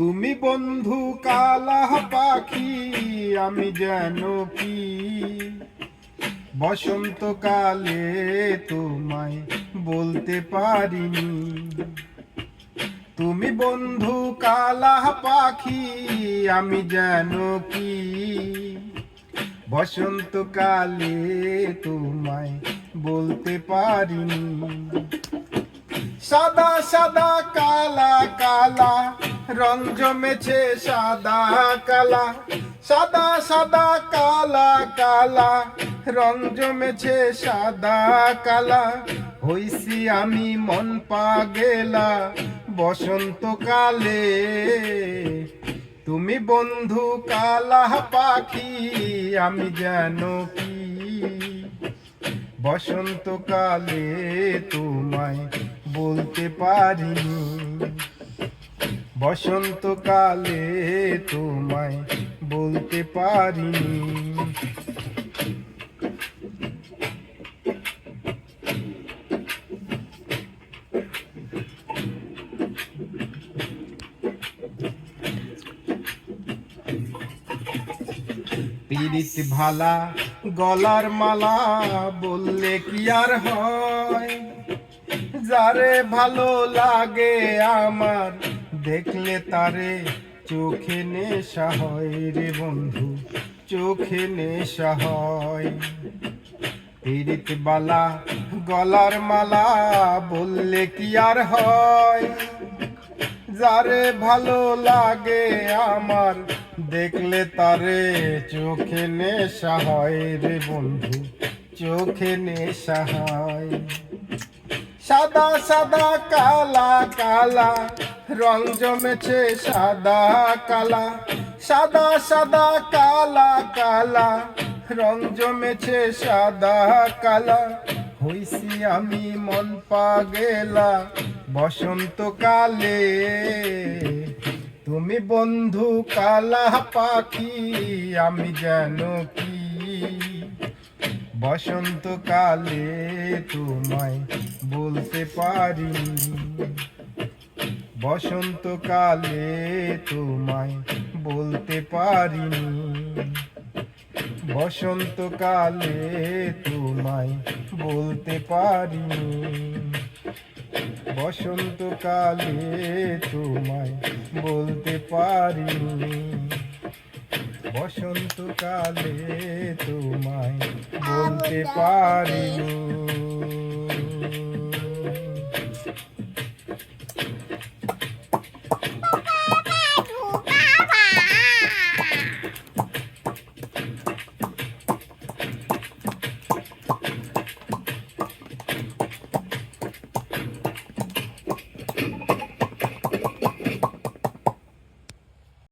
তুমি বন্ধু কালা পাখি, আমি যেন কি বসন্তকালে তোমায় বলতে পারিনি। তুমি বন্ধু কালা পাখি, আমি যেন কি বসন্তকালে তোমায় বলতে পারিনি। সাদা সাদা কালা কালা রং জমেছে সাদা কালা, সাদা সাদা কালা কালা রং জমেছে সাদা কালা। হইছি আমি মন পাগেলা বসন্তকালে। তুমি বন্ধু কালা পাখি, আমি যেন কি বসন্তকালে তোমায় বলতে পারিনি। বসন্তকালে তোমায় বলতে পারিনি। পীড়িত ভালা গলার মালা বললে কি আর হয়, যারে ভালো লাগে আমার দেখলে তারে চোখে নেশা হয় রে বন্ধু, চোখে নেশা হয়। পীড়িত বালা গলার মালা বললে কি আর হয়, যারে ভালো লাগে আমার দেখলে তারে চোখে নেশা হয় রে বন্ধু, চোখে নেশা হয়। সাদা সাদা কালা কালা রং জমেছে সাদা কালা, সাদা সাদা কালা কালা রং জমেছে সাদা কালা। হইছি আমি মন পাগেলা বসন্তকালে। তুমি বন্ধু কালা পাখি, আমি যেন কি বসন্তকালে তোমায় বলতে পারিনি। বসন্তকালে তোমায় বলতে পারিনি। বসন্তকালে তোমায় বলতে পারিনি। বসন্তকালে তোমায় বলতে পারিনি। বসন্তকালে তোমায় বলতে পারিনি।